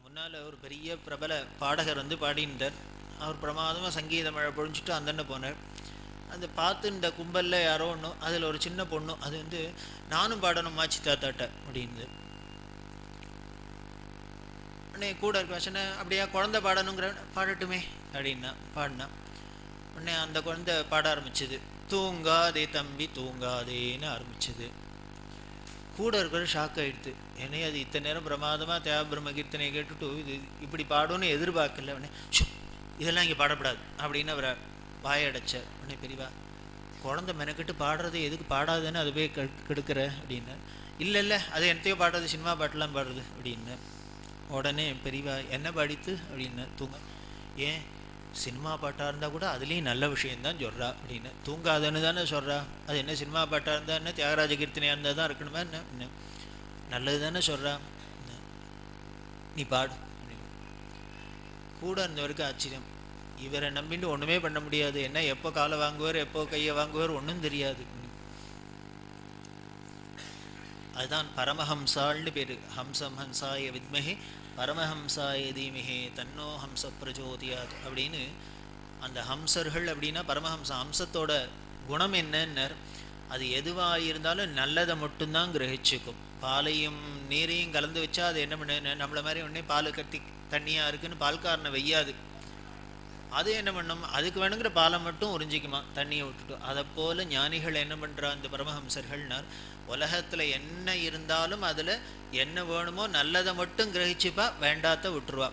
முன்னால் ஒரு பெரிய பிரபல பாடகர் வந்து பாடினார். அவர் பிரமாதமாக சங்கீத மழை பொழிஞ்சிட்டு அந்தன்னு போனார். அந்த பார்த்து இந்த கும்பலில் யாரோ ஒன்றும் அதில் ஒரு சின்ன பொண்ணு அது வந்து நானும் பாடணும் மாச்சி தாத்தாட்ட அப்படின்னு உடனே கூட இருக்க சொன்ன அப்படியா குழந்தை பாடணுங்கிற பாடட்டுமே அப்படின்னா பாடினா உடனே அந்த குழந்தை பாட ஆரம்பிச்சுது. தூங்காதே தம்பி தூங்காதேன்னு ஆரம்பிச்சுது. கூட இருக்கிற ஷாக் ஆகிடுது. ஏன்னா அது இத்தனை நேரம் பிரமாதமாக தேவபிரம்ம கீர்த்தனையை கேட்டுட்டு இது இப்படி பாடும்னு எதிர்பார்க்கல. உடனே இதெல்லாம் இங்கே பாடப்படாது அப்படின்னு அவரை வாயடைச்சார். உடனே பெரியவா குழந்தை மெனக்கிட்டு பாடுறது எதுக்கு பாடாதுன்னு அது போய் கெடுக்கிற அப்படின்னு. இல்லை இல்லை அது என்னத்தையோ பாடுறது சினிமா பாட்டெலாம் பாடுறது அப்படின்னு. உடனே பெரியவா என்ன பாடித்து அப்படின்னு. தூங்க ஏன் சினிமா பாட்டாக இருந்தால் கூட அதுலேயும் நல்ல விஷயந்தான் சொல்கிறா அப்படின்னு. தூங்காதன்னு தானே சொல்கிறா. அது என்ன சினிமா பாட்டாக இருந்தால் என்ன தியாகராஜ கீர்த்தனையாக இருந்தால் தான் இருக்கணுமா என்ன நல்லது தானே சொல்கிறா. நீ பாடு அப்படின்னு. கூட இருந்தவருக்கு ஆச்சரியம். இவரை நம்பிட்டு ஒன்றுமே பண்ண முடியாது. என்ன எப்போ காலை வாங்குவார் எப்போ கையை வாங்குவார் ஒன்றும் தெரியாது. அதுதான் பரமஹம்சாள்னு பேர். ஹம்சம் ஹம்சாய வித்மஹே பரமஹம்சாய தீமிஹே தன்னோ ஹம்ச பிரஜோதியாத் அப்படின்னு. அந்த ஹம்சர்கள் அப்படின்னா பரமஹம்ச ஹம்சத்தோட குணம் என்னன்னர் அது எதுவாக இருந்தாலும் நல்லதை மட்டும்தான் கிரகிச்சுக்கும். பாலையும் நீரையும் கலந்து வச்சா அது என்ன பண்ணு நம்மளை மாதிரி உடனே பால் கட்டி தண்ணியாக இருக்குன்னு பால்காரனை வெய்யாது. அது என்ன பண்ணும் அதுக்கு வேணுங்கிற பாலை மட்டும் உறிஞ்சிக்குமா தண்ணியை விட்டுட்டு. அதை போல் ஞானிகள் என்ன பண்ணுறா இந்த பரமஹம்சர்கள்னார் உலகத்தில் என்ன இருந்தாலும் அதில் என்ன வேணுமோ நல்லதை மட்டும் கிரகிச்சுப்பா, வேண்டாத்த விட்டுருவா.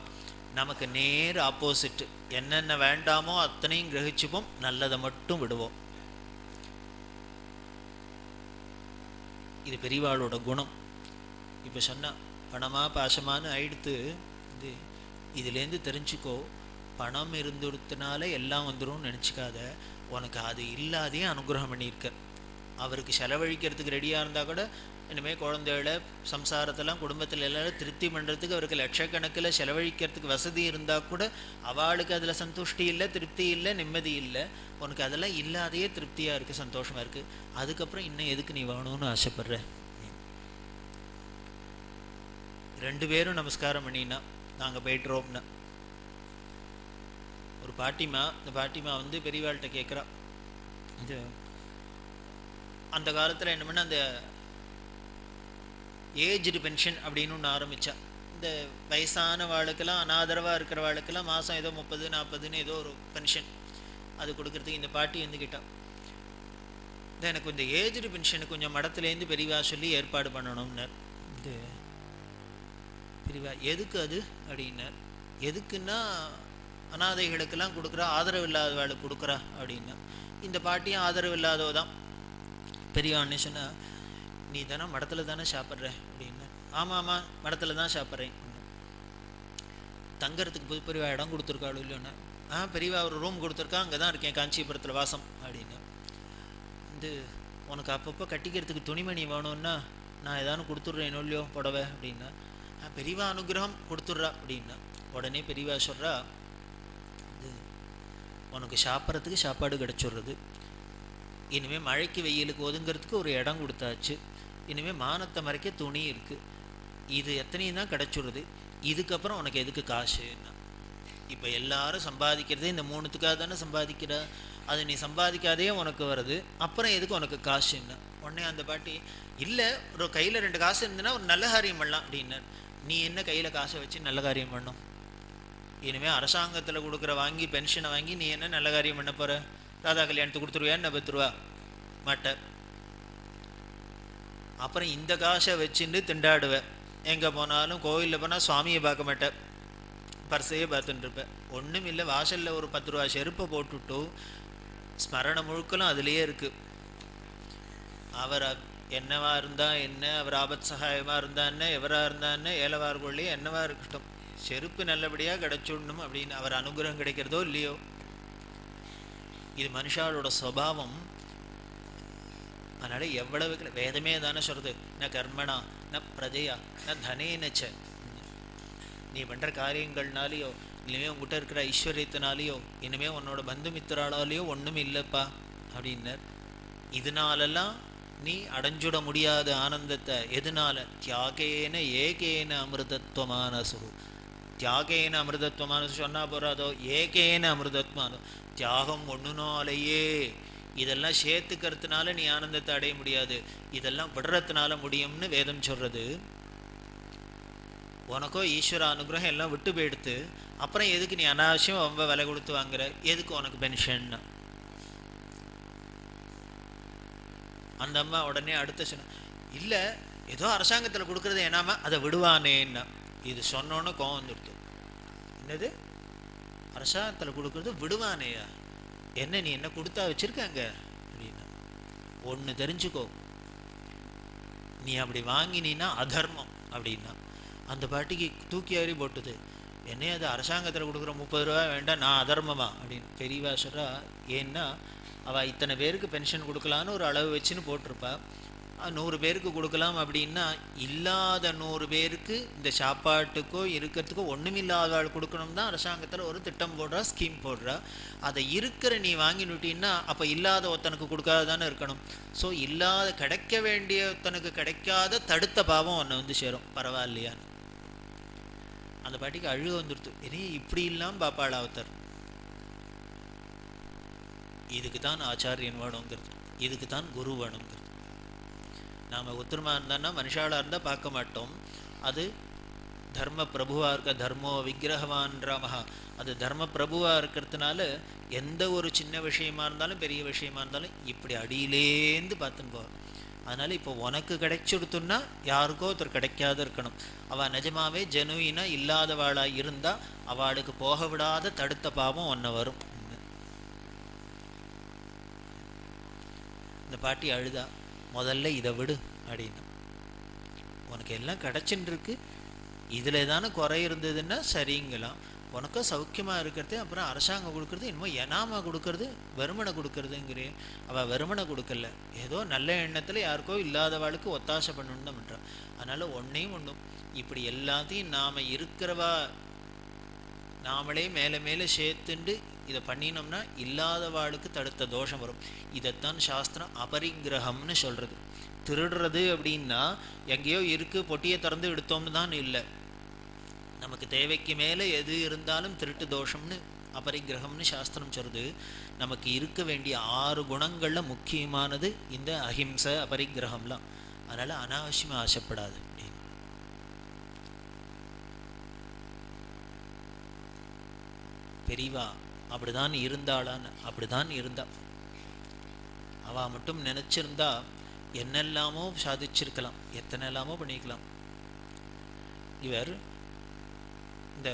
நமக்கு நேர் ஆப்போசிட்டு. என்னென்ன வேண்டாமோ அத்தனையும் கிரகிச்சுப்போம், நல்லதை மட்டும் விடுவோம். இது பெரியவாளோட குணம். இப்போ சொன்னால் பணமாக பாசமானு ஆயிடுத்து. இதுலேருந்து தெரிஞ்சுக்கோ, பணம் இருந்துடுத்தினால எல்லாம் வந்துடும் நினச்சிக்காத. உனக்கு அது இல்லாதே அனுகிரகம் பண்ணியிருக்க. அவருக்கு செலவழிக்கிறதுக்கு ரெடியாக இருந்தால் கூட இனிமேல் குழந்தைகளை சம்சாரத்தெல்லாம் குடும்பத்தில் எல்லோரும் திருப்தி பண்ணுறதுக்கு அவருக்கு லட்சக்கணக்கில் செலவழிக்கிறதுக்கு வசதி இருந்தால் கூட அவளுக்கு அதில் சந்துஷ்டி இல்லை, திருப்தி இல்லை, நிம்மதி இல்லை. உனக்கு அதெல்லாம் இல்லாதையே திருப்தியாக இருக்குது, சந்தோஷமாக இருக்குது. அதுக்கப்புறம் இன்னும் எதுக்கு நீ வேணும்னு ஆசைப்படுற. 2 பேரும் நமஸ்காரம் பண்ணினா நாங்கள் போய்ட்டுறோம்னா ஒரு பாட்டிமா. இந்த பாட்டிமா வந்து பெரியவாள்கிட்ட கேட்குறா. இது அந்த காலத்தில் என்ன பண்ண அந்த ஏஜ்டு பென்ஷன் அப்படின்னு ஒன்று ஆரம்பித்தா. இந்த வயசான வாழ்க்கெல்லாம் அனாதரவாக இருக்கிற வாழ்க்கெல்லாம் மாதம் ஏதோ 30-40ன்னு ஏதோ ஒரு பென்ஷன் அது கொடுக்குறதுக்கு இந்த பாட்டி வந்து கேட்டான். எனக்கு இந்த ஏஜ்டு பென்ஷனுக்கு கொஞ்சம் மடத்துலேருந்து பெரியவா சொல்லி ஏற்பாடு பண்ணணும்னார். இது பெரியவா எதுக்கு அது அப்படின்னார். எதுக்குன்னா அனாதைகளுக்கெல்லாம் கொடுக்குறா, ஆதரவு இல்லாதவாளுக்கு கொடுக்குறா அப்படின்னா. இந்த பாட்டியும் ஆதரவு இல்லாதவ தான். பெரியவான்னு சொன்னால் நீ தானே மடத்தில் தானே சாப்பிட்ற அப்படின்னு. ஆமாம் ஆமாம் மடத்தில் தான் சாப்பிட்றேன். தங்கறதுக்கு புது பெரியவா இடம் கொடுத்துருக்காளோ இல்லைன்னா. பெரியவா ஒரு ரூம் கொடுத்துருக்கா, அங்கே தான் இருக்கேன் காஞ்சிபுரத்தில் வாசம் அப்படின்னு. வந்து உனக்கு அப்பப்போ கட்டிக்கிறதுக்கு துணிமணி வேணும்னா நான் ஏதானு கொடுத்துட்றேன் இல்லையோ புடவை அப்படின்னா. பெரியவா அனுகிரகம் கொடுத்துட்றா அப்படின்னா. உடனே பெரியவா சொல்கிறா, இது உனக்கு சாப்பிட்றதுக்கு சாப்பாடு கிடச்சிடுறது. இனிமேல் மழைக்கு வெயிலுக்கு ஒதுங்கிறதுக்கு ஒரு இடம் கொடுத்தாச்சு. இனிமேல் மானத்தை மறைக்க துணி இருக்குது. இது எத்தனையும் தான் கிடச்சிடுறது. இதுக்கப்புறம் உனக்கு எதுக்கு காசுன்னா. இப்போ எல்லாரும் சம்பாதிக்கிறதே இந்த 3த்துக்காக தானே சம்பாதிக்கிற. அது நீ சம்பாதிக்காதே உனக்கு வருது, அப்புறம் எதுக்கு உனக்கு காசுன்னா. உடனே அந்த பாட்டி இல்லை ஒரு கையில் 2 காசு இருந்துன்னா ஒரு நல்ல காரியம் பண்ணலாம் அப்படின்னார். நீ என்ன கையில் காசை வச்சு நல்ல காரியம் பண்ணும்? இனிமேல் அரசாங்கத்தில் கொடுக்குற வாங்கி பென்ஷனை வாங்கி நீ என்ன நல்ல காரியம் பண்ண போகிற? ராதா கல்யாணத்துக்கு கொடுத்துருவியா? என்ன 10 ரூபா மாட்டேன். அப்புறம் இந்த காசை வச்சுட்டு திண்டாடுவேன். எங்கே போனாலும் கோவிலில் போனால் சுவாமியை பார்க்க மாட்டேன், பர்சையே பார்த்துட்டுருப்பேன். ஒன்றும் இல்லை, வாசலில் ஒரு 10 ரூபா செருப்பை போட்டுவிட்டோ ஸ்மரண முழுக்கலும் அதுலேயே இருக்குது. அவர் என்னவா இருந்தால் என்ன, அவர் ஆபத் சகாயமாக இருந்தால் என்ன, எவராக இருந்தால் என்ன, ஏலவார்கொள்ளையே என்னவா இருக்கட்டும், செருப்பு நல்லபடியாக கிடச்சிடணும் அப்படின்னு அவர் அனுகிரகம் கிடைக்கிறதோ இல்லையோ. இது மனுஷாலோட சுபாவம். அதனால் எவ்வளவு வேதமே தானே சொல்கிறது, ந கர்மனா ந பிரஜையா ந தனேனச்ச. நீ பண்ணுற காரியங்கள்னாலேயோ இனிமேல் உங்ககிட்ட இருக்கிற ஐஸ்வர்யத்தினாலேயோ இனிமேல் உன்னோட பந்து மித்திராலாலேயோ ஒன்றும் இல்லைப்பா அப்படின்னார். இதனாலெல்லாம் நீ அடைஞ்சுட முடியாத ஆனந்தத்தை எதனால? தியாகேன ஏகேன அமிர்தத்வமானசு. தியாகேன அமிர்தத்வமான சொன்னால் போகிறாதோ, ஏகேன அமிர்தத்வானோ, தியாகம் ஒன்றுனாலேயே இதெல்லாம் சேர்த்துக்கிறதுனால நீ ஆனந்தத்தை அடைய முடியாது, இதெல்லாம் விடுறதுனால முடியும்னு வேதம் சொல்கிறது. உனக்கோ ஈஸ்வர அனுகிரகம் எல்லாம் விட்டு போயிடுத்து, அப்புறம் எதுக்கு நீ அனாவசியம் ரொம்ப விலை கொடுத்து வாங்குற, எதுக்கு உனக்கு பென்ஷன்? அந்த அம்மா உடனே அடுத்த சொன்ன, இல்லை ஏதோ அரசாங்கத்தில் கொடுக்குறது என்னாம அதை விடுவானேன்னா. இது சொன்னோன்னு கோவம் வந்துடுது. என்னது அரசாங்கத்தில் கொடுக்குறது விடுவானேயா? என்ன நீ என்ன கொடுத்தா வச்சிருக்காங்க அப்படின்னா, ஒன்று தெரிஞ்சுக்கோ, நீ அப்படி வாங்கினீன்னா அதர்மம் அப்படின்னா. அந்த பாட்டிக்கு தூக்கி ஏறி போட்டுது. என்னையே அது அரசாங்கத்தில் கொடுக்குற 30 ரூபா வேண்டாம், நான் அதர்மமா அப்படின்னு. பெரியவா சொல்கிறா, ஏன்னா அவள் இத்தனை பேருக்கு பென்ஷன் கொடுக்கலான்னு ஒரு அளவு வச்சுன்னு போட்டிருப்பா. 100 பேருக்கு கொடுக்கலாம் அப்படின்னா, இல்லாத 100 பேருக்கு இந்த சாப்பாட்டுக்கோ இருக்கிறதுக்கோ ஒன்றுமில்லாத ஆள் கொடுக்கணும் தான் அரசாங்கத்தில் ஒரு திட்டம் போடுறா, ஸ்கீம் போடுறா. அதை இருக்கிற நீ வாங்கினுட்டின்னா அப்போ இல்லாத ஒருத்தனுக்கு கொடுக்காத தானே இருக்கணும். ஸோ இல்லாத கிடைக்க வேண்டிய ஒருத்தனுக்கு கிடைக்காத தடுத்த பாவம் ஒன்று வந்து சேரும். பரவாயில்லையான்னு அந்த பாட்டிக்கு அழுக வந்துடுது. இனி இப்படி இல்லாமல் பாப்பாள் அவத்தர். இதுக்கு தான் ஆச்சாரியன் வேணுங்கிறது, இதுக்கு தான் குரு வேணுங்கிறது. நாம் உத்தரமாக இருந்தான்னா மனுஷாலாக இருந்தால் பார்க்க மாட்டோம். அது தர்ம பிரபுவாக இருக்க, தர்மோ விக்கிரகவான் ராமஹா, அது தர்ம பிரபுவாக இருக்கிறதுனால எந்த ஒரு சின்ன விஷயமா இருந்தாலும் பெரிய விஷயமா இருந்தாலும் இப்படி அடியிலேந்து பார்த்துன்னு போவார். அதனால் இப்போ உனக்கு கிடைச்சிடுத்துன்னா யாருக்கோ ஒருத்தர் கிடைக்காத இருக்கணும். அவள் நிஜமாவே ஜெனுயினா இல்லாதவாளாக இருந்தால் அவளுக்கு போக விடாத தடுத்த பாவம் ஒன்று வரும். இந்த பாட்டி அழுதா, முதல்ல இதை விடு அப்படின்னு. உனக்கு எல்லாம் கிடச்சின்னு இருக்கு, இதில் தானே குறை இருந்ததுன்னா சரிங்களாம். உனக்கும் சௌக்கியமாக இருக்கிறது, அப்புறம் அரசாங்கம் கொடுக்குறது இன்னமும் எனாமா கொடுக்கறது, வெறுமனை கொடுக்கறதுங்கிறே. அவள் வெறுமனை கொடுக்கல, ஏதோ நல்ல எண்ணத்தில் யாருக்கோ இல்லாதவாளுக்கு ஒத்தாசை பண்ணணுன்னு தான் பண்ணுறான். அதனால் ஒன்றும் இப்படி எல்லாத்தையும் நாம் இருக்கிறவா நாமளே மேலே மேலே சேர்த்துண்டு இதை பண்ணினோம்னா இல்லாதவாளுக்கு தடுத்த தோஷம் வரும். இதைத்தான் சாஸ்திரம் அபரிக்கிரகம்னு சொல்கிறது. திருடுறது அப்படின்னா எங்கேயோ இருக்குது பொட்டியை திறந்து எடுத்தோம்னு தான் இல்லை. நமக்கு தேவைக்கு மேலே எது இருந்தாலும் திருட்டு தோஷம்னு அபரிக்கிரகம்னு சாஸ்திரம் சொல்லுது. நமக்கு இருக்க வேண்டிய 6 குணங்களில் முக்கியமானது இந்த அஹிம்சை அபரிக்கிரகம்லாம். அதனால் அனாவசியமாக ஆசைப்படாது. பெரியவா அப்படிதான் இருந்தாளான்னு, அப்படிதான் இருந்தா. அவள் மட்டும் நினச்சிருந்தா என்னெல்லாமோ சாதிச்சிருக்கலாம், எத்தனை எல்லாமோ பண்ணிக்கலாம். இவர் இந்த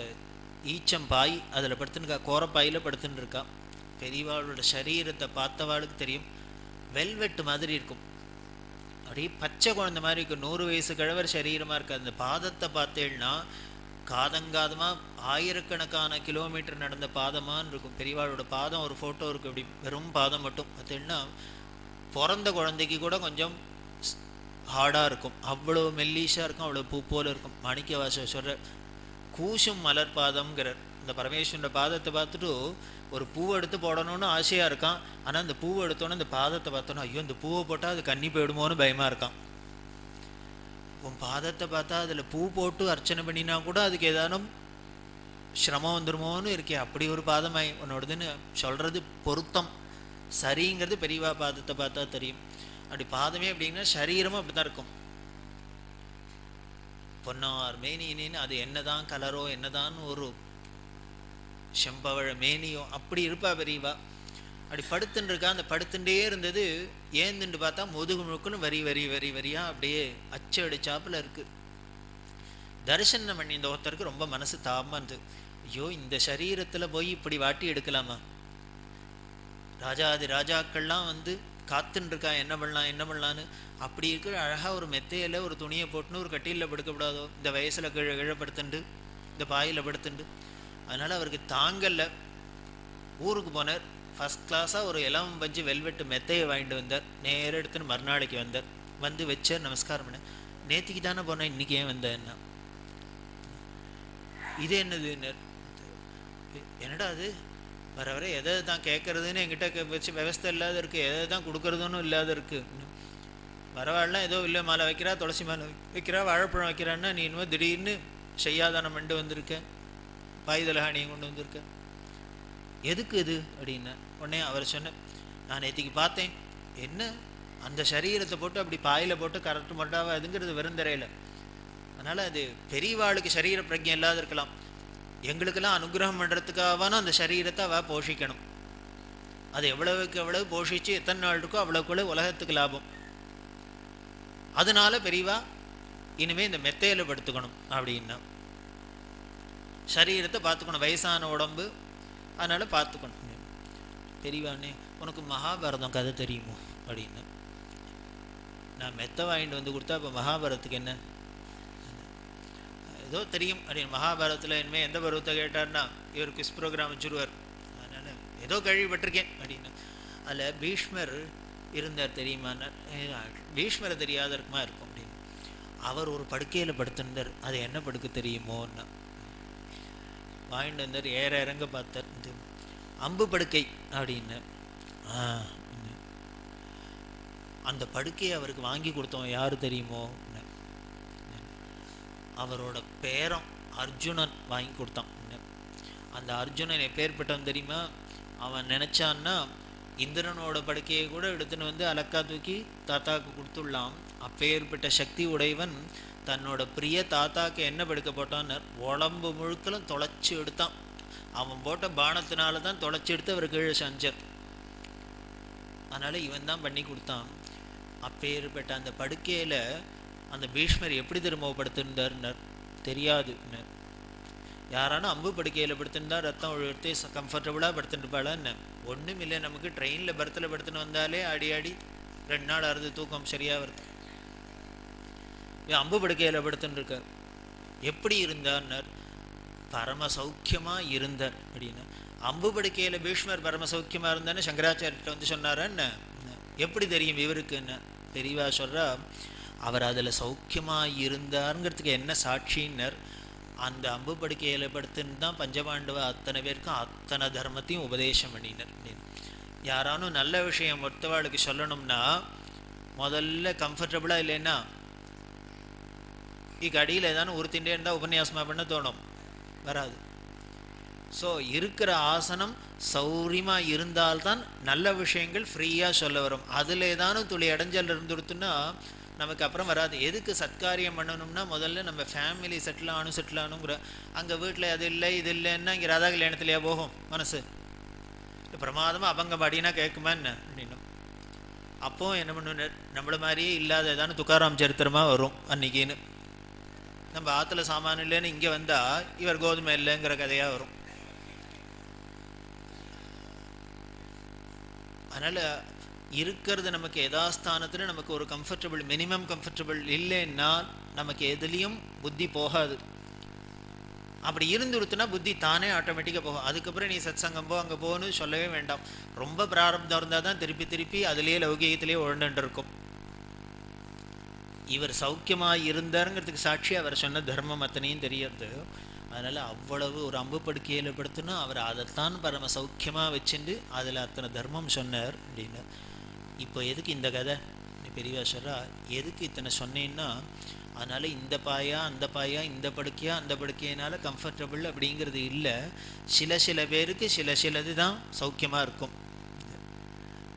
ஈச்சம்பாய் அதில் படுத்துன்னு கோரப்பாயில் படுத்துன்னு இருக்கா. பெரியவாளோட சரீரத்தை பார்த்தவாளுக்கு தெரியும், வெல்வெட்டு மாதிரி இருக்கும், அப்படியே பச்சை குழந்தை மாதிரி இருக்கும். 100 வயசு கிழவர் சரீரமாக இருக்காது. அந்த பாதத்தை பார்த்தேன்னா காதங்காதமாக ஆயிரக்கணக்கான கிலோமீட்டர் நடந்த பாதமானு இருக்கும். பெரியவாளோட பாதம் ஒரு ஃபோட்டோ இருக்குது, அப்படி வெறும் பாதம் மட்டும். பார்த்தேன்னா பிறந்த குழந்தைக்கு கூட கொஞ்சம் ஹார்டாக இருக்கும், அவ்வளோ மெல்லீஷாக இருக்கும், அவ்வளோ பூ போல் இருக்கும். மாணிக்கவாச சொல்கிற கூசும் மலர் பாதம்ங்கிறார். இந்த பரமேஸ்வரோட பாதத்தை பார்த்துட்டு ஒரு பூவை எடுத்து போடணும்னு ஆசையாக இருக்கான். ஆனால் அந்த பூவை எடுத்தோன்னே இந்த பாதத்தை பார்த்தோன்னா ஐயோ இந்த பூவை போட்டால் அது கன்னி போயிடுமோன்னு பயமாக இருக்கான். உன் பாதத்தை பார்த்தா அதில் பூ போட்டு அர்ச்சனை பண்ணினா கூட அதுக்கு ஏதானும் சிரமம் வந்துடுமோன்னு இருக்கே, அப்படி ஒரு பாதமாய் உன்னோடதுன்னு சொல்கிறது பொருத்தம். சரிங்கிறது பெரியவா பாதத்தை பார்த்தா தெரியும். அப்படி பாதமே அப்படின்னா சரீரமும் அப்படி தான் இருக்கும். பொன்னார் மேனின்னு அது என்னதான் கலரோ என்னதான் ஒரு செம்பவழ மேனியோ அப்படி இருப்பா பெரியவா. அப்படி படுத்துன்னு இருக்கா. அந்த படுத்துட்டே இருந்தது ஏந்துண்டு பார்த்தா முதுகு முழுக்குன்னு வரி வரி வரி வரியா அப்படியே அச்சு அடிச்சாப்புல இருக்கு. தரிசனம் பண்ணி இந்த ஒருத்தருக்கு ரொம்ப மனசு தாபமா இருந்தது. ஐயோ இந்த சரீரத்தில் போய் இப்படி வாட்டி எடுக்கலாமா? ராஜாதி ராஜாக்கள்லாம் வந்து காத்துன்னு இருக்கா, என்ன பண்ணலாம் என்ன பண்ணலான்னு. அப்படி இருக்கிற அழகாக ஒரு மெத்தையில் ஒரு துணியை போட்டுன்னு ஒரு கட்டியில் படுக்கப்படாதோ, இந்த வயசில் கிழப்படுத்துண்டு இந்த பாயில் படுத்துண்டு. அதனால் அவருக்கு தாங்கல்ல. ஊருக்கு போனார். ஃபஸ்ட் கிளாஸாக ஒரு இளம் பஞ்சு வெல்வெட்டு மெத்தையை வாங்கிட்டு வந்தார். நேரம் எடுத்துன்னு மறுநாளைக்கு வந்தார். வந்து வச்சார், நமஸ்காரம் பண்ண. நேற்றுக்கு தானே போனேன், இன்றைக்கி ஏன் வந்தேன்னா இது என்னதுன்னு. என்னடா அது வர வர எதை தான் கேட்கறதுன்னு என்கிட்ட வச்சு விவஸ்தை இல்லாத இருக்குது, எதை தான் கொடுக்குறதுன்னு இல்லாத இருக்குது. வரவாள்லாம் ஏதோ இல்லை மாலை வைக்கிறா, துளசி மாலை வைக்கிறா, வாழைப்பழம் வைக்கிறான்னா நீ இன்னும் திடீர்னு செய்யாதானம் பண்ணிட்டு வந்திருக்க. பாய் தலகாணியும் கொண்டு வந்திருக்க, எதுக்கு இது அப்படின்னா உடனே அவர் சொன்ன, நான் நேற்றுக்கு பார்த்தேன், என்ன அந்த சரீரத்தை போட்டு அப்படி பாயில் போட்டு கரெக்ட் மட்டாவா அதுங்கிறது வெறுந்தரையில். அதனால் அது பெரியவாளுக்கு சரீர பிரஜை இல்லாத இருக்கலாம், எங்களுக்கெல்லாம் அனுகிரகம் பண்ணுறதுக்காகவான அந்த சரீரத்தை அவள் போஷிக்கணும். அது எவ்வளவுக்கு எவ்வளவு போஷித்து எத்தனை நாள் இருக்கோ அவ்வளோக்குள்ள உலகத்துக்கு லாபம். அதனால பெரியவா இனிமேல் இந்த மெத்தையில் படுத்துக்கணும் அப்படின்னா, சரீரத்தை பார்த்துக்கணும், வயசான உடம்பு, அதனால் பார்த்துக்கணும். பெரியவானே உனக்கு மகாபாரதம் கதை தெரியுமோ அப்படின்னு, நான் மெத்தை வாங்கிட்டு வந்து கொடுத்தா இப்போ மகாபாரதத்துக்கு என்ன, ஏதோ தெரியும் அப்படின்னு. மகாபாரதத்தில் இனிமேல் எந்த பருவத்தை கேட்டார்னா இவர் குவிஸ் ப்ரோக்ராம் வச்சுருவார், அதனால் ஏதோ கேள்விப்பட்டிருக்கேன் அப்படின்னு. அதில் பீஷ்மர் இருந்தார் தெரியுமான்னா, பீஷ்மரை தெரியாத இருக்குமா இருக்கும் அப்படின்னு. அவர் ஒரு படுக்கையில் படுத்திருந்தார், அது என்ன படுக்க தெரியுமோன்னா வாங்கிட்டு வந்தார், ஏற இறங்க பார்த்தார், அம்பு படுக்கை அப்படின்னு. அந்த படுக்கையை அவருக்கு வாங்கி கொடுத்தோம் யாரு தெரியுமோ, அவரோட பேரன் அர்ஜுனன் வாங்கி கொடுத்தான். அந்த அர்ஜுனன் எப்பேற்பட்டவன் தெரியுமா, அவன் நினச்சான்னா இந்திரனோட படுக்கையை கூட எடுத்துன்னு வந்து அலக்கா தூக்கி தாத்தாவுக்கு கொடுத்துடலாம். அப்பேற்பட்ட சக்தி உடையவன் தன்னோட பிரிய தாத்தாக்கு என்ன படுக்க போட்டான்னு உடம்பு முழுக்கலும் தொலைச்சி எடுத்தான். அவன் போட்ட பானத்தினால தான் தொலைச்சி எடுத்து அவர் கீழே செஞ்சார். அதனால இவன் தான் பண்ணி கொடுத்தான். அப்பேற்பட்ட அந்த படுக்கையில் அந்த பீஷ்மர் எப்படி திரும்பப்படுத்திருந்தார்னர் தெரியாது. யாரான அம்பு படுக்கையில் படுத்திருந்தா ரத்தம் ஒழுத்து கம்ஃபர்டபுளாக படுத்துட்டுப்பாளான்னு ஒன்றும் இல்லை. நமக்கு ட்ரெயினில் பர்த்தில் படுத்துன்னு வந்தாலே ஆடி ஆடி 2 நாள் ஆறுது, தூக்கம் சரியாக வருது. அம்பு படுக்கையில் படுத்துட்டுருக்கார். எப்படி இருந்தார்னர், பரம சௌக்கியமாக இருந்தார் அப்படின்னு. அம்பு படுக்கையில் பீஷ்மர் பரம சௌக்கியமாக இருந்தான்னு சங்கராச்சாரியர்கிட்ட வந்து சொன்னாரன்னு எப்படி தெரியும் இவருக்குன்னு தெரியவா சொல்கிறா. அவர் அதில் சௌக்கியமாக இருந்தாருங்கிறதுக்கு என்ன சாட்சின்னர், அந்த அம்பு படுக்கையில் படுத்துன்னு தான் பஞ்சபாண்டவ அத்தனை பேருக்கும் அத்தனை தர்மத்தையும் உபதேசம் பண்ணினர் அப்படின்னு. யாரானும் நல்ல விஷயம் ஒருத்தவாளுக்கு சொல்லணும்னா முதல்ல கம்ஃபர்டபுளாக இல்லைன்னா அடியில் ஏதானு உறுத்தின்றே இருந்தால் உபன்யாசமாக பண்ண தோணும், வராது. ஸோ இருக்கிற ஆசனம் சௌரியமாக இருந்தால்தான் நல்ல விஷயங்கள் ஃப்ரீயாக சொல்ல வரும். அதில் ஏதானும் துளி அடைஞ்சல் இருந்துடுத்துன்னா நமக்கு அப்புறம் வராது. எதுக்கு சத்காரியம் பண்ணணும்னா முதல்ல நம்ம ஃபேமிலி செட்டில் ஆகணுங்கிற, அங்கே வீட்டில் அது இல்லை இது இல்லைன்னா இங்கே ராதா கல்யாணத்துலையா போகும் மனசு, பிரமாதமாக அபங்கம் பாடினா கேட்குமா என்ன அப்படின்னு. அப்போது என்ன பண்ணு, நம்மள மாதிரியே இல்லாத ஏதானு துக்காராம் சரித்திரமாக வரும் அன்றைக்கின்னு. நம்ம ஆற்றுல சாமான் இல்லைன்னு இங்கே வந்தால் இவர் கோதுமை இல்லைங்கிற கதையாக வரும். அதனால் இருக்கிறது நமக்கு யதாஸ்தானத்தில் நமக்கு ஒரு கம்ஃபர்டபுள், மினிமம் கம்ஃபர்டபுள் இல்லைன்னா நமக்கு எதுலேயும் புத்தி போகாது. அப்படி இருந்துடுத்துனா புத்தி தானே ஆட்டோமேட்டிக்காக போகும். அதுக்கப்புறம் நீ சத் சங்கம் போ அங்கே போகணும்னு சொல்லவே வேண்டாம். ரொம்ப பிராரப்தம் இருந்தால் தான் திருப்பி திருப்பி அதுலேயே லௌகீகத்திலேயே உழண்டுட்டு இருக்கும். இவர் சௌக்கியமாக இருந்தாருங்கிறதுக்கு சாட்சி அவர் சொன்ன தர்மம் அத்தனையும் தெரியறது. அதனால் அவ்வளவு ஒரு அம்பு படுக்கையில் படுத்துனா அவர் அதைத்தான் பரம சௌக்கியமாக வச்சுட்டு அதில் அத்தனை தர்மம் சொன்னார் அப்படின்னு. இப்போ எதுக்கு இந்த கதை பெரியவா சொல்கிறா, எதுக்கு இத்தனை சொன்னேன்னா, அதனால் இந்த பாயா அந்த பாயா, இந்த படுக்கையா அந்த படுக்கையினால கம்ஃபர்டபுள் அப்படிங்கிறது இல்லை. சில பேருக்கு சிலது தான் சௌக்கியமாக இருக்கும்.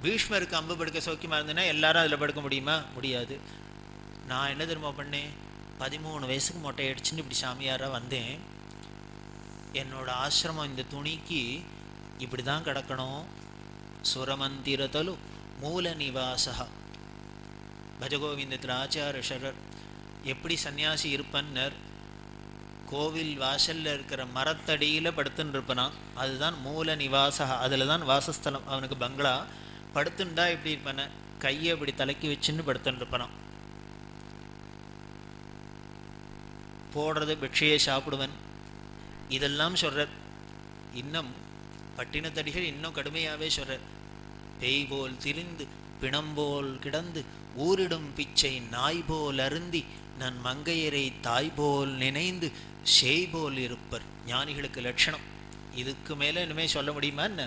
பீஷ்மருக்கு அம்பு படுக்க சௌக்கியமாக இருந்ததுன்னா எல்லாரும் அதில் படுக்க முடியுமா? முடியாது. நான் என்ன தெரியுமா பண்ணேன், 13 வயசுக்கு மொட்டை அடிச்சுன்னு இப்படி சாமியாராக வந்தேன். என்னோட ஆசிரமம் இந்த துணிக்கு இப்படி தான் கிடக்கணும். சுரமந்திரத்தலு மூல நிவாசா பஜகோவிந்தத்தில் ஆச்சார ஷரர் எப்படி சன்னியாசி இருப்பன்னர், கோவில் வாசலில் இருக்கிற மரத்தடியில் படுத்துன்னு இருப்பனான். அதுதான் மூல நிவாசா, அதில் தான் வாசஸ்தலம். அவனுக்கு பங்களா. படுத்துண்டா எப்படி இருப்பான, கையை இப்படி தலைக்கி வச்சுன்னு படுத்துன்னு இருப்பனான். போடுறது பிக்ஷையை சாப்பிடுவன். இதெல்லாம் சொல்கிறார். இன்னும் பட்டினத்தடிகள் இன்னும் கடுமையாகவே சொல்கிறார். பேய் போல் திரிந்து பிணம்போல் கிடந்து ஊரிடும் பிச்சை நாய் போல் அருந்தி நன் மங்கையரை தாய் போல் நினைந்து ஷேய் போல் இருப்பர் ஞானிகளுக்கு லட்சணம். இதுக்கு மேலே இனிமேல் சொல்ல முடியுமா என்ன?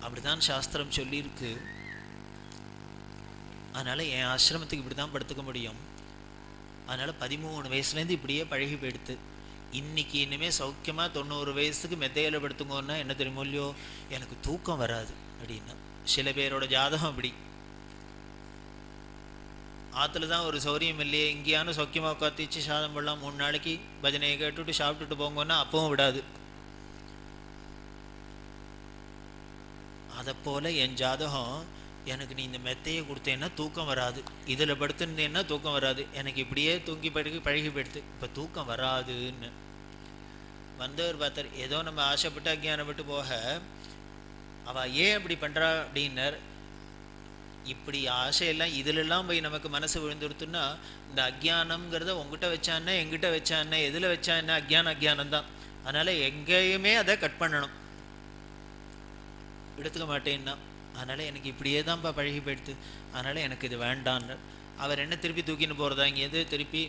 அப்படிதான் சாஸ்திரம் சொல்லியிருக்கு. அதனால் என் ஆசிரமத்துக்கு இப்படி தான் படுத்துக்க முடியும். அதனால் 13 வயசுலேருந்து இப்படியே பழகி போயிடுத்து. இன்னைக்கு இனிமேல் சௌக்கியமாக 90 வயசுக்கு மெத்தையில் படுத்துங்கன்னா என்ன தெரியுமோ இல்லையோ, எனக்கு தூக்கம் வராது அப்படின்னா. சில பேரோட ஜாதகம் அப்படி, ஆற்றுல தான் ஒரு சௌரியம் இல்லையே, இங்கேயான சௌக்கியமாக உட்காத்திச்சு சாதம் பண்ணலாம், 3 நாளைக்கு பஜனையை கேட்டுவிட்டு சாப்பிட்டுட்டு போங்கன்னா அப்பவும் விடாது. அதை போல் என் ஜாதகம், எனக்கு நீ இந்த மெத்தையை கொடுத்தேன்னா தூக்கம் வராது, இதில் படுத்துருந்தேன்னா தூக்கம் வராது, எனக்கு இப்படியே தூங்கி பழகி போயிடுது, இப்போ தூக்கம் வராதுன்னு. வந்தவர் பார்த்தார், ஏதோ நம்ம ஆசைப்பட்டு அஜ்ஞானப்பட்டு போக அவள் ஏன் அப்படி பண்ணுறா அப்படின்னர். இப்படி ஆசையெல்லாம் இதிலெல்லாம் போய் நமக்கு மனசு விழுந்துடுத்துன்னா, இந்த அஜ்ஞானம்ங்கிறத உங்ககிட்ட வச்சான்னா எங்கிட்ட வச்சான்னா எதில் வச்சான்னா அஜ்ஞானம் தான். அதனால் எங்கேயுமே அதை கட் பண்ணணும், எடுத்துக்க மாட்டேன்னா. அதனால் எனக்கு இப்படியே தான்ப்பா பழகி போயிடுது, அதனால் எனக்கு இது வேண்டான்னு. அவர் என்ன திருப்பி தூக்கின்னு போகிறதா இங்கேருந்து திருப்பி.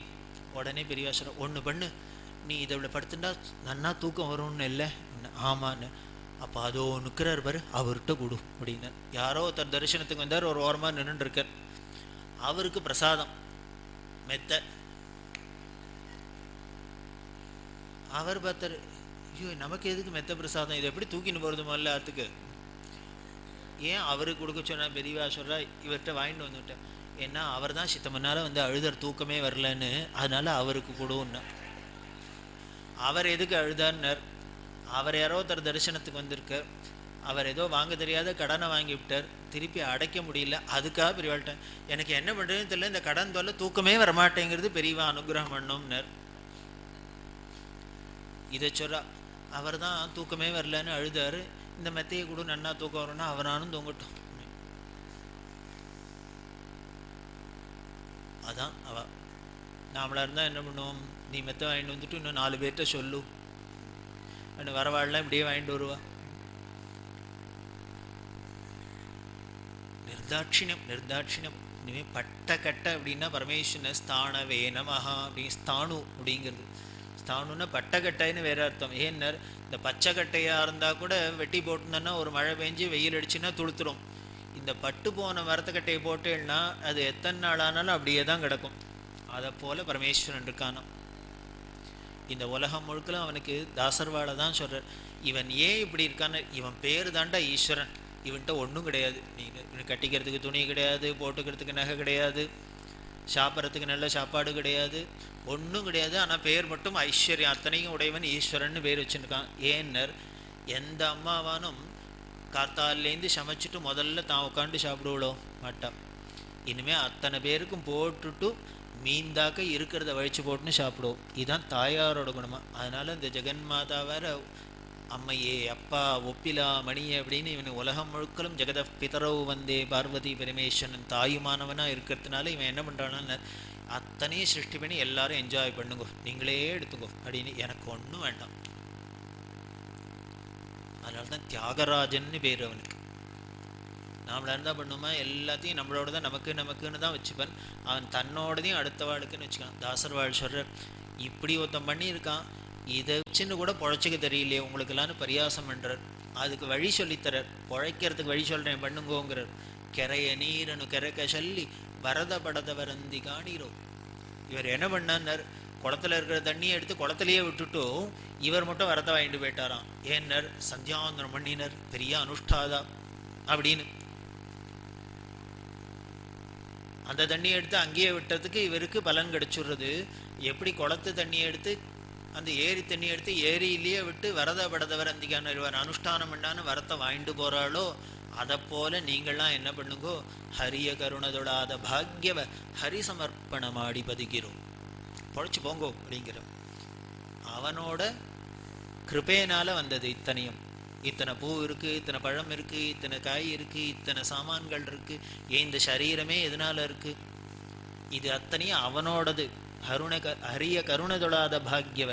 உடனே பெரியவாசரம், ஒன்று பண்ணு, நீ இதை இவ்வளோ படுத்துட்டா நன்னா தூக்கம் வரும்னு இல்லை. ஆமான்னு. அப்போ அதோ நிற்கிறார் பாரு, அவர்கிட்ட கொடு அப்படின்னு. யாரோ ஒருத்தர் தரிசனத்துக்கு வந்தார், ஒரு ஓரமாக நின்றுருக்கார். அவருக்கு பிரசாதம் மெத்த. அவர் பார்த்தார், ஐயோ நமக்கு எதுக்கு மெத்த பிரசாதம், இதை எப்படி தூக்கின்னு போகிறது முதல்ல ஆற்றுக்கு, ஏன் அவருக்கு கொடுக்க சொன்னால். பெரியவா சொல்கிறா, இவர்கிட்ட வாங்கிட்டு வந்துவிட்டேன், ஏன்னா அவர் தான் சித்தமனால வந்து அழுதார், தூக்கமே வரலன்னு, அதனால் அவருக்கு கொடுன்னா. அவர் எதுக்கு அழுதார்னர், அவர் யாரோ ஒருத்தர் தரிசனத்துக்கு வந்திருக்கார், அவர் ஏதோ வாங்க தெரியாத கடனை வாங்கி விட்டார், திருப்பி அடைக்க முடியல, அதுக்காக பெரியவாள்கிட்ட எனக்கு என்ன பண்ணுறதுன்னு தெரியல, இந்த கடன் தொல்லை தூக்கமே வரமாட்டேங்கிறது, பெரியவா அனுகிரகம் பண்ணோம்னர். இதை சொல்கிறா, அவர் தான் தூக்கமே வரலன்னு அழுதார், இந்த மெத்தையை கூட நன்னா தூக்கம் வரும்னா அவனானும் தூங்கட்டும். அதான் அவ. நாமளாக இருந்தால் என்ன பண்ணுவோம், நீ மெத்தை வாங்கிட்டு வந்துட்டு இன்னும் 4 பேர்கிட்ட சொல்லு, வரவாழலாம் இப்படியே வாங்கிட்டு வருவா. நிர்தாட்சிணியம். இனிமேல் பட்ட கட்ட அப்படின்னா பரமேஸ்வரன் ஸ்தான வேணமஹா அப்படின்னு. ஸ்தானு அப்படிங்கிறது, ஸ்தானுன்னா பட்டக்கட்டைன்னு வேற அர்த்தம். ஏன்னர், இந்த பச்சைக்கட்டையாக இருந்தால் கூட வெட்டி போட்டுருந்தோன்னா ஒரு மழை பெஞ்சு வெயில் அடிச்சுன்னா துளுத்துரும். இந்த பட்டு போன மரத்துக்கட்டையை போட்டேன்னா அது எத்தனை நாள் ஆனாலும் அப்படியே தான் கிடக்கும். அதை போல் பரமேஸ்வரன் இருக்கானா. இந்த உலகம் முழுக்கலும் அவனுக்கு தாசர்வாளை தான் சொல்கிறார். இவன் ஏன் இப்படி இருக்கான்னு, இவன் பேர் தாண்டா ஈஸ்வரன், இவன்கிட்ட ஒன்றும் கிடையாது. இவன் கட்டிக்கிறதுக்கு துணி கிடையாது, போட்டுக்கிறதுக்கு நகை கிடையாது, சாப்பிட்றதுக்கு நல்ல சாப்பாடு கிடையாது, ஒன்றும் கிடையாது. ஆனால் பேர் மட்டும் ஐஸ்வர்யம், அத்தனையும் உடையவன் ஈஸ்வரன் பேர் வச்சுருக்கான். ஏன்னர், எந்த அம்மாவானும் காத்தாலேருந்து சமைச்சிட்டு முதல்ல தான் உட்காந்து சாப்பிடுவளோ மாட்டான். இனிமேல் அத்தனை பேருக்கும் போட்டுட்டு மீந்தாக்க இருக்கிறத வழிச்சு போட்டுன்னு சாப்பிடுவோம். இதுதான் தாயாரோட குணமாக. அதனால் இந்த ஜெகன்மாதா வேற அம்மையே அப்பா ஒப்பிலா மணியே அப்படின்னு இவன் உலகம் முழுக்களும் ஜெகத பிதரவு வந்தே பார்வதி பரமேஸ்வரன் தாயுமானவனாக இருக்கிறதுனால இவன் என்ன பண்ணுறான்னு, அத்தனையும் சிருஷ்டி பண்ணி எல்லாரும் என்ஜாய் பண்ணுங்கோ, நீங்களே எடுத்துக்கோ அப்படின்னு, எனக்கு ஒன்றும் வேண்டாம். அதனால தான் தியாகராஜன்னு பேர் அவனுக்கு. நாமளாக இருந்தால் பண்ணுமா, எல்லாத்தையும் நம்மளோட தான் நமக்குன்னு தான் வச்சுப்பான். அவன் தன்னோடதையும் அடுத்த வாழ்க்குன்னு வச்சுக்கான். தாசர்வாள் சொல்கிறார், இப்படி ஒருத்தன் பண்ணியிருக்கான், இதை வச்சுன்னு கூட பொழைச்சிக்க தெரியலையே உங்களுக்கெல்லாம்னு பரியாசம் பண்ணுறார். அதுக்கு வழி சொல்லித்தரார், பொழைக்கிறதுக்கு வழி சொல்கிறேன் பண்ணுங்கோங்கிறார். கரைய நீரனு கரைக்க சொல்லி வரத படத வரந்தி காணீரோ. இவர் என்ன பண்ணார், குளத்தில் இருக்கிற தண்ணியை எடுத்து குளத்திலேயே விட்டுட்டு இவர் மட்டும் வரத வாங்கிட்டு போயிட்டாராம். ஏன்னர், சந்தியாவந்தனம் பண்ணினர், பெரிய அனுஷ்டாதா அப்படின்னு. அந்த தண்ணியை எடுத்து அங்கேயே விட்டதுக்கு இவருக்கு பலன் கிடைச்சுடுறது. எப்படி குளத்து தண்ணியை எடுத்து அந்த ஏரி தண்ணி எடுத்து ஏரியிலேயே விட்டு வரத படதவர் அந்திக்கான இவர் அனுஷ்டானம் பண்ணான்னு வரத்தை வாங்கிட்டு போகிறாளோ, அதை போல நீங்கள்லாம் என்ன பண்ணுங்கோ, ஹரிய கருணதொடாத பாக்யவ ஹரி சமர்ப்பணமாடி பதிக்கிறோம், பொழைச்சி போங்கோ அப்படிங்கிற. அவனோட கிருபையினால் வந்தது இத்தனையும். இத்தனை பூ இருக்குது, இத்தனை பழம் இருக்குது, இத்தனை காய் இருக்குது, இத்தனை சாமான்கள் இருக்குது. ஏன் இந்த சரீரமே எதனால் இருக்குது? இது அத்தனையும் அவனோடது. ஹரிய கருணதொடாத பாக்யவ,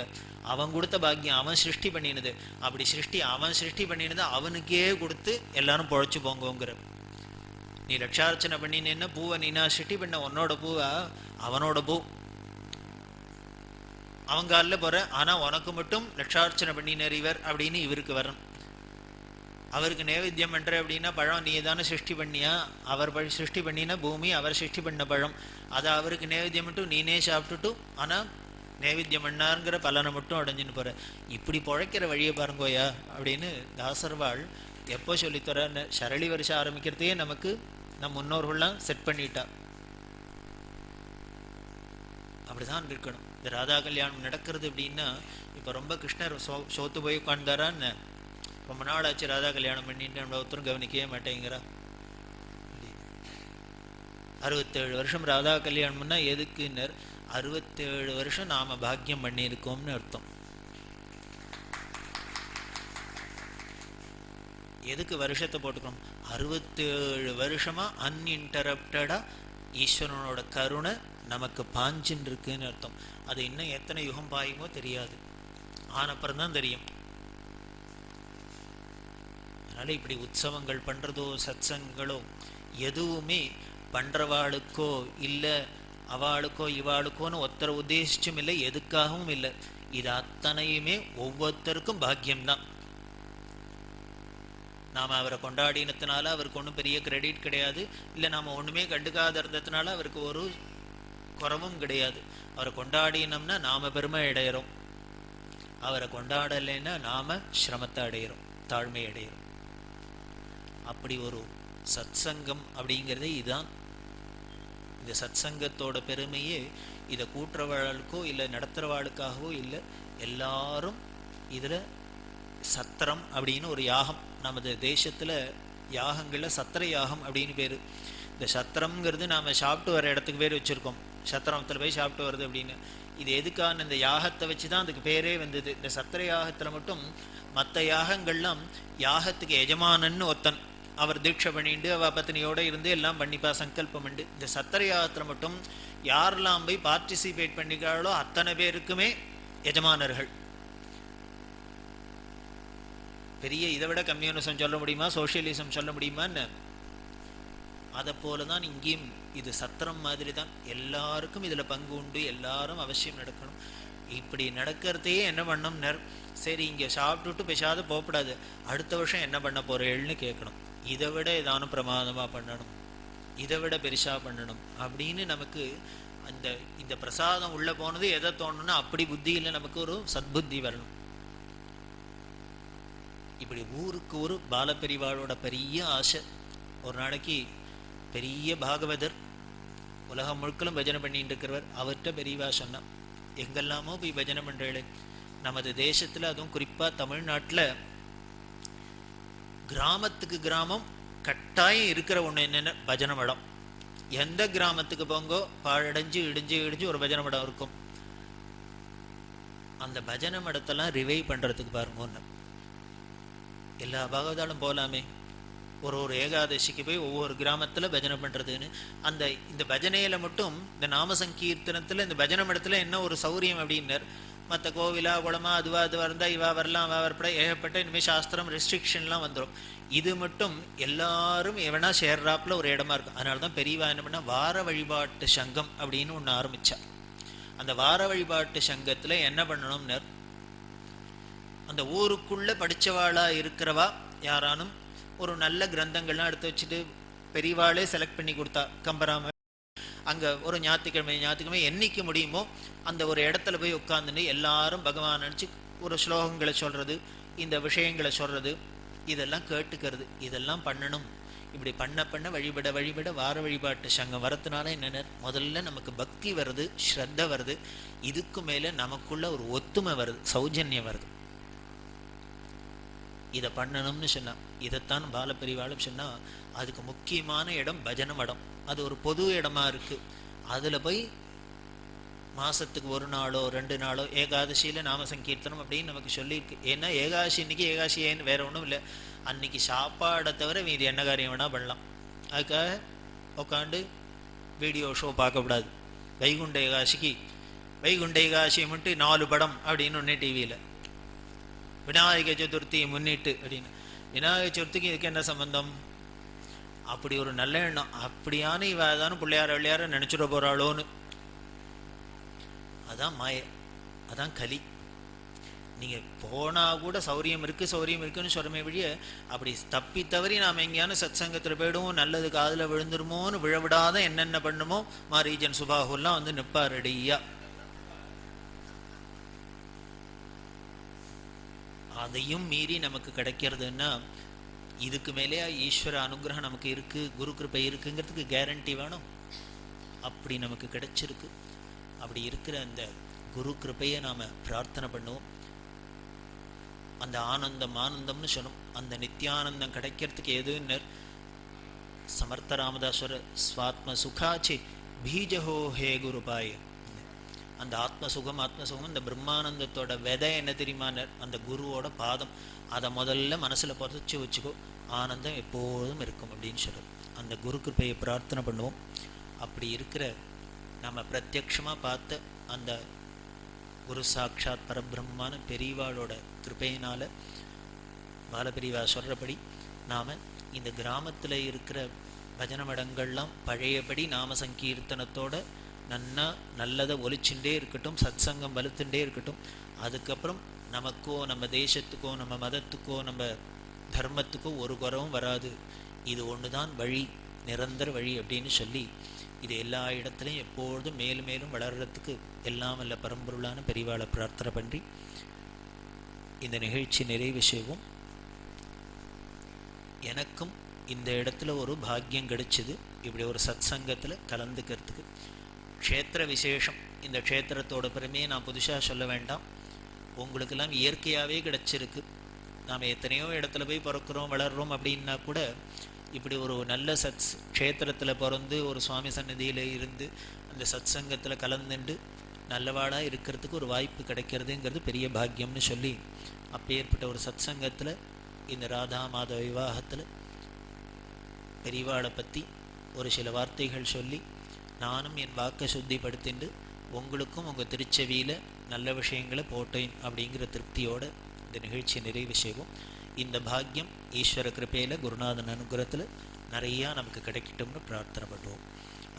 அவன் கொடுத்த பாக்கியம், அவன் சிருஷ்டி பண்ணினது. அப்படி அவன் சிருஷ்டி பண்ணினது அவனுக்கே கொடுத்து எல்லாரும் பொழைச்சி போங்கோங்கிற. நீ லட்சார்ச்சனை பண்ணினேன்னா பூவை நீனா சிருஷ்டி பண்ண, உன்னோட பூவா அவனோட பூ, அவங்க அல்ல போகிற. ஆனால் உனக்கு மட்டும் லட்சார்ச்சனை பண்ணினர் இவர் அப்படின்னு இவருக்கு வரணும். அவருக்கு நைவேத்தியம் பண்ற அப்படின்னா பழம் நீ தானே சிருஷ்டி பண்ணியா, அவர் சிருஷ்டி பண்ணினா பூமி, அவர் சிருஷ்டி பண்ண பழம், அதை அவருக்கு நைவேத்தியம் மட்டும் நீனே சாப்பிட்டுட்டு ஆனா நைவேத்தியம் பண்ணாருங்கிற பலனை மட்டும் அடைஞ்சுன்னு போற. இப்படி பொழைக்கிற வழியை பாருங்கோயா அப்படின்னு தாசர்வாள் எப்போ சொல்லித்தர, சரளி வருஷம் ஆரம்பிக்கிறதையே நமக்கு நம் முன்னோர்கள்லாம் செட் பண்ணிட்டா. அப்படிதான் இருக்கணும். இந்த ராதா கல்யாணம் நடக்கிறது அப்படின்னா, இப்போ ரொம்ப கிருஷ்ணர் சோத்து போய் உட்கார்ந்தாரான்னு ரொம்ப நாள் ஆச்சு ராதா கல்யாணம் பண்ணிட்டு நம்மளை ஒருத்தரும் கவனிக்கவே மாட்டேங்கிறா. 67 வருஷம் ராதா கல்யாணம்னா எதுக்குன்னர், 67 வருஷம் நாம பாக்கியம் பண்ணியிருக்கோம்னு அர்த்தம். எதுக்கு வருஷத்தை போட்டுக்கணும்? 67 வருஷமா அன்இன்டரப்டடா ஈஸ்வரனோட கருணை நமக்கு பாஞ்சின்னு இருக்குன்னு அர்த்தம். அது இன்னும் எத்தனை யுகம் பாயுமோ தெரியாது, ஆனப்புறம் தான் தெரியும். அதனால இப்படி உற்சவங்கள் பண்றதோ சத்சங்களோ எதுவுமே பண்றவாளுக்கோ இல்லை அவளுக்கோ இவாளுக்கோன்னு ஒருத்தரை உத்தேசிச்சும் இல்லை, எதுக்காகவும் இல்லை. இது அத்தனையுமே ஒவ்வொருத்தருக்கும் பாக்கியம்தான். நாம் அவரை கொண்டாடினத்தினால அவருக்கு ஒன்றும் பெரிய கிரெடிட் கிடையாது, இல்லை நாம் ஒன்றுமே கண்டுக்காத இருந்ததுனால அவருக்கு ஒரு குறவும் கிடையாது. அவரை கொண்டாடினோம்னா நாம் பெருமை அடையிறோம், அவரை கொண்டாடலைன்னா நாம் சிரமத்தை அடையிறோம், தாழ்மை அடையிறோம். அப்படி ஒரு சத்சங்கம் அப்படிங்கிறதே இதுதான். இந்த சத்சங்கத்தோட பெருமையே இதை கூட்டுறவாளுக்கோ இல்லை நடத்துகிறவாளுக்காகவோ இல்லை, எல்லாரும் இதில் சத்திரம் அப்படின்னு ஒரு யாகம், நமது தேசத்தில் யாகங்களில் சத்திர யாகம் அப்படின்னு பேர். இந்த சத்திரம்ங்கிறது நாம் சாப்பிட்டு வர இடத்துக்கு பேர் வச்சுருக்கோம், சத்திரத்தில் போய் சாப்பிட்டு வருது அப்படின்னு. இது எதுக்கான இந்த யாகத்தை வச்சு தான் அதுக்கு பேரே வந்தது. இந்த சத்திர யாகத்தில் மட்டும், மற்ற யாகங்கள்லாம் யாகத்துக்கு எஜமானன்னு ஒருத்தன், அவர் தீட்சை பண்ணிட்டு அவ பத்தினியோட இருந்து எல்லாம் பண்ணிப்பா சங்கல்பம் உண்டு. இந்த சத்திர யாகத்தில் மட்டும் யாரெல்லாம் போய் பார்ட்டிசிபேட் பண்ணிக்கிறாளோ அத்தனை பேருக்குமே எஜமானர்கள். பெரிய இதை விட கம்யூனிசம் சொல்ல முடியுமா, சோசியலிசம் சொல்ல முடியுமான்னு? அதை போலதான் இங்கேயும் இது சத்திரம் மாதிரி தான், எல்லாருக்கும் இதுல பங்கு உண்டு, எல்லாரும் அவசியம் நடக்கணும். இப்படி நடக்கிறதையே என்ன பண்ணோம்னர், சரி இங்கே சாப்பிட்டுட்டு பேசாத போகக்கூடாது, அடுத்த வருஷம் என்ன பண்ண போறேன்னு கேட்கணும். இதை விட ஏதானும் பிரமாதமாக பண்ணணும், இதை விட பெருசாக பண்ணணும் அப்படின்னு நமக்கு அந்த இந்த பிரசாதம் உள்ளே போனது எதை தோணுன்னா அப்படி புத்தியில் நமக்கு ஒரு சத்புத்தி வரணும். இப்படி ஊருக்கு ஒரு பாலப்பெரிவாளோட பெரிய ஆசை. ஒரு நாளைக்கு பெரிய பாகவதர், உலகம் முழுக்களும் பஜனை பண்ணிட்டு இருக்கிறவர், அவர்கிட்ட பெரியவா சொன்னா, எங்கெல்லாமோ போய் பஜனை பண்றேளே, நமது தேசத்துல அதுவும் குறிப்பா தமிழ்நாட்டுல கிராமத்துக்கு கிராமம் கட்டாயம் இருக்கிற ஒண்ணு என்னென்ன, பஜனை மடம். எந்த கிராமத்துக்கு போங்கோ பாழடைஞ்சு இடிஞ்சு இடிஞ்சு ஒரு பஜனை மடம் இருக்கும். அந்த பஜனை மடத்தெல்லாம் ரிவைவ் பண்றதுக்கு பாருங்க ஒன்று, எல்லா பாகவதாலும் போகலாமே, ஒரு ஏகாதசிக்கு போய் ஒவ்வொரு கிராமத்துல பஜனை பண்றதுன்னு. அந்த இந்த பஜனையில மட்டும், இந்த நாம சங்கீர்த்தனத்துல இந்த பஜனை மடத்துல என்ன ஒரு சௌரியம் அப்படின்னர், மற்ற கோவிலா குளமா அதுவா இருந்தா இவா வரலாம் அவா வரப்பட ஏகப்பட்ட இனிமேல் சாஸ்திரம் ரெஸ்ட்ரிக்ஷன்லாம் வந்துடும். இது மட்டும் எல்லாரும் எவனா சேர்றாப்புல ஒரு இடமா இருக்கும். அதனாலதான் பெரியவா என்ன பண்ணா வார வழிபாட்டு சங்கம் அப்படின்னு ஒண்ணு ஆரம்பிச்சா. அந்த வார வழிபாட்டு சங்கத்துல என்ன பண்ணணும்னர், அந்த ஊருக்குள்ள படிச்சவாளா இருக்கிறவா யாரானும் ஒரு நல்ல கிரந்தங்கள்லாம் எடுத்து வச்சுட்டு பெரியவாளே செலக்ட் பண்ணி கொடுத்தா, கம்பராம அங்கே ஒரு ஞாயிற்றுக்கிழமை என்னைக்கு முடியுமோ அந்த ஒரு இடத்துல போய் உட்காந்துன்னு எல்லாரும் பகவான் நினச்சி ஒரு ஸ்லோகங்களை சொல்கிறது, இந்த விஷயங்களை சொல்கிறது, இதெல்லாம் கேட்டுக்கிறது, இதெல்லாம் பண்ணணும். இப்படி பண்ண வழிபட வார வழிபாட்டு சங்கம் வரதுனால என்னென்ன, முதல்ல நமக்கு பக்தி வருது, ஸ்ரத்த வருது, இதுக்கு மேலே நமக்குள்ள ஒரு ஒத்துமை வருது, சௌஜன்யம் வருது. இதை பண்ணணும்னு சொன்னா, இதைத்தான் பாலப்பெரிவாளும் சொன்னா, அதுக்கு முக்கியமான இடம் பஜனை மடம். அது ஒரு பொது இடமா இருக்கு. அதுல போய் மாசத்துக்கு ஒரு நாளோ 2 நாளோ ஏகாதசியில நாம சங்கீர்த்தனம் அப்படின்னு நமக்கு சொல்லியிருக்கு. ஏன்னா ஏகாதசி இன்னைக்கு ஏகாதசி ஏன்னு வேற ஒன்றும் இல்லை, அன்னைக்கு சாப்பாடை தவிர மீதி என்ன காரியம் வேணா பண்ணலாம். அதுக்காக உட்காந்து வீடியோ ஷோ பார்க்கக்கூடாது. வைகுண்ட ஏகாதசியை முன்னிட்டு 4 படம் அப்படின்னு ஒன்னே டிவியில், விநாயக சதுர்த்தியை முன்னிட்டு அப்படின்னு. விநாயக சதுர்த்திக்கு இதுக்கு என்ன சம்பந்தம்? அப்படி ஒரு நல்ல எண்ணம், அப்படியான இவ ஏதானும் பிள்ளையார நினைச்சுட போறாளோன்னு. அதான் மாய, அதான் கலி. நீங்கள் போனால் கூட சௌரியம் இருக்குன்னு சொல்கிறமே வழிய, அப்படி தப்பி தவறி நாம் எங்கேயான சத் சங்கத்தில் போயிடுவோம், நல்லது காதில் விழுந்துருமோன்னு விழவிடாத என்னென்ன பண்ணுமோ மாரீஜன் சுபாகுலாம் வந்து நிற்பார் ரெடியா. அதையும் மீறி நமக்கு கிடைக்கிறதுன்னா இதுக்கு மேலேயா ஈஸ்வர அனுகிரகம் நமக்கு இருக்குது, குரு கிருப்பை இருக்குங்கிறதுக்கு கேரண்டி வேணும். அப்படி நமக்கு கிடைச்சிருக்கு. அப்படி இருக்கிற அந்த குரு கிருப்பையை நாம் பிரார்த்தனை பண்ணுவோம். அந்த ஆனந்தம்னு சொன்னோம். அந்த நித்தியானந்தம் கிடைக்கிறதுக்கு எதுன்னு சமர்த்த ராமதாஸ்வர ஸ்வாத்ம சுகாச்சி பீஜஹோ ஹே குருபாய. அந்த ஆத்மசுகம் இந்த பிரம்மானந்தத்தோட விதை என்ன தெரியுமானர்? அந்த குருவோட பாதம். அதை முதல்ல மனசில் புதைச்சி வச்சுக்கோ, ஆனந்தம் எப்போதும் இருக்கும் அப்படின்னு சொல்கிறோம். அந்த குரு கிருப்பையை பிரார்த்தனை பண்ணுவோம். அப்படி இருக்கிற நம்ம பிரத்யக்ஷமாக பார்த்த அந்த குரு சாட்சாத் பரபிரம்மான பெரியவாளோட கிருப்பையினால் பாலபெரியவா சொல்கிறபடி நாம் இந்த கிராமத்தில் இருக்கிற பஜன மடங்கள்லாம் பழையபடி நாம சங்கீர்த்தனத்தோட நல்லதை ஒலிச்சுட்டே இருக்கட்டும், சத் சங்கம் வலுத்துட்டே இருக்கட்டும். அதுக்கப்புறம் நமக்கோ நம்ம தேசத்துக்கோ நம்ம மதத்துக்கோ நம்ம தர்மத்துக்கோ ஒரு குறவும் வராது. இது ஒன்று தான் வழி, நிரந்தர வழி அப்படின்னு சொல்லி இது எல்லா இடத்துலையும் எப்பொழுதும் மேலும் மேலும் வளர்கிறதுக்கு எல்லாம் அல்ல பரம்பொருளான பெரியவாளை பிரார்த்தனை பண்ணி இந்த நிகழ்ச்சி நிறைவு செய்வோம். எனக்கும் இந்த இடத்துல ஒரு பாக்கியம் கிடைச்சிது, இப்படி ஒரு சத் சங்கத்தில் கலந்துக்கிறதுக்கு. க்ஷேத்திர விசேஷம், இந்த க்ஷேத்திரத்தோட பெருமையை நான் புதுசாக சொல்ல வேண்டாம், உங்களுக்கெல்லாம் இயற்கையாகவே கிடச்சிருக்கு. நாம் எத்தனையோ இடத்துல போய் பிறக்கிறோம் வளர்கிறோம் அப்படின்னா கூட இப்படி ஒரு நல்ல க்ஷேத்திரத்தில் பிறந்து ஒரு சுவாமி சன்னதியில் இருந்து அந்த சத் சங்கத்தில் கலந்துண்டு நல்லவாடாக இருக்கிறதுக்கு ஒரு வாய்ப்பு கிடைக்கிறதுங்கிறது பெரிய பாக்கியம்னு சொல்லி, அப்பேற்பட்ட ஒரு சத் சங்கத்தில் இந்த ராதா மாதவ விவாகத்தில் பெரியவாளை பற்றி ஒரு சில வார்த்தைகள் சொல்லி நானும் என் வாக்கை சுத்திப்படுத்திண்டு உங்களுக்கும் உங்கள் திருச்செவியில் நல்ல விஷயங்களை போட்டேன் அப்படிங்கிற திருப்தியோடு இந்த நிகழ்ச்சி நிறைவு செய்வோம். இந்த பாக்கியம் ஈஸ்வர கிருப்பையில் குருநாதன் அனுகிரகத்தில் நிறையா நமக்கு கிடைக்கட்டும்னு பிரார்த்தனை பண்ணுவோம்.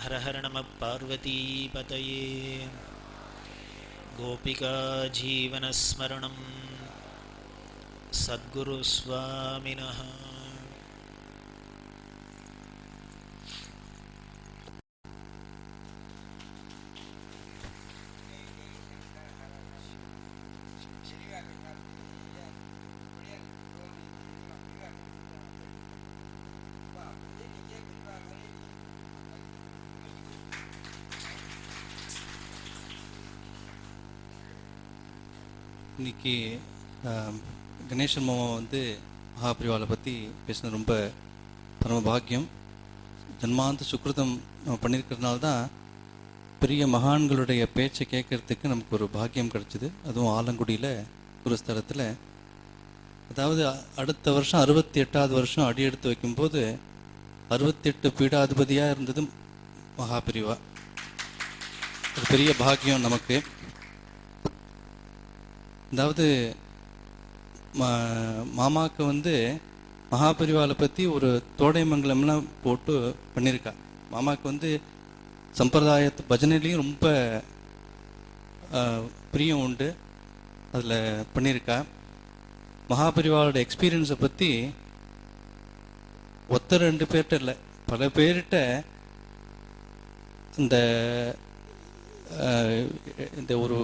ஹரஹர நம பார்வதி பதயே. கோபிகா ஜீவனஸ்மரணம். சத்குரு சுவாமினஹ. இன்றைக்கி கணேசன் மாமா வந்து மகாபிரிவாலை பற்றி பேசினது ரொம்ப பரம பாக்கியம். ஜன்மாந்த சுக்ருதம் நம்ம பண்ணியிருக்கிறதுனால தான் பெரிய மகான்களுடைய பேச்சை கேட்கறதுக்கு நமக்கு ஒரு பாக்கியம் கிடச்சிது. அதுவும் ஆலங்குடியில் குருஸ்தலத்தில். அதாவது அடுத்த வருஷம் 68வது வருஷம் அடி எடுத்து வைக்கும்போது 68 பீடாதிபதியாக இருந்தது மகாபிரிவா. ஒரு பெரிய பாக்கியம் நமக்கு. அதாவது மாமாவுக்கு வந்து மகாபரிவாலை பற்றி ஒரு தோடைமங்கலம்லாம் போட்டு பண்ணியிருக்கா. மாமாவுக்கு வந்து சம்பிரதாயத்து பஜனையிலையும் ரொம்ப பிரியம் உண்டு, அதில் பண்ணியிருக்கா. மகாபரிவாளோட எக்ஸ்பீரியன்ஸை பற்றி ஒத்த 2 பேர்கிட்ட இல்லை, பல பேர்கிட்ட இந்த ஒரு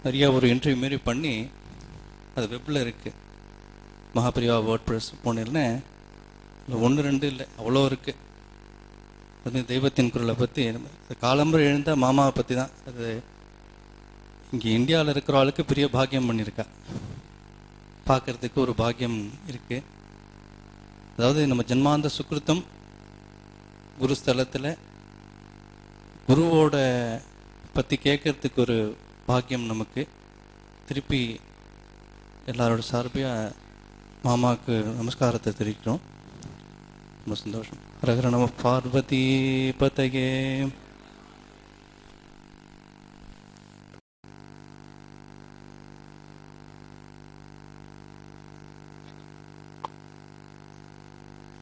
நிறையா ஒரு இன்டர்வியூ மாரி பண்ணி அது வெப்பில் இருக்குது. மகாபிரிவா வேர்ட் ப்ரெஸ் போனேன்னா இல்லை 1 2 இல்லை, அவ்வளோ இருக்குது. அது தெய்வத்தின் குரலை பற்றி காலம்பரை எழுந்த மாமாவை பற்றி தான். அது இங்கே இந்தியாவில் இருக்கிற ஆளுக்கு பெரிய பாக்கியம் பண்ணியிருக்கா, பார்க்குறதுக்கு ஒரு பாக்கியம் இருக்குது. அதாவது நம்ம ஜன்மாந்த சுக்ருத்தம் குருஸ்தலத்தில் குருவோட பற்றி கேட்கறதுக்கு ஒரு பாக்கியம் நமக்கு. திருப்பி எல்லாரோட சார்பியாக மாமாவுக்கு நமஸ்காரத்தை தெரிவிக்கிறோம். ரொம்ப சந்தோஷம். ஹரஹர நம பார்வதி பதயே.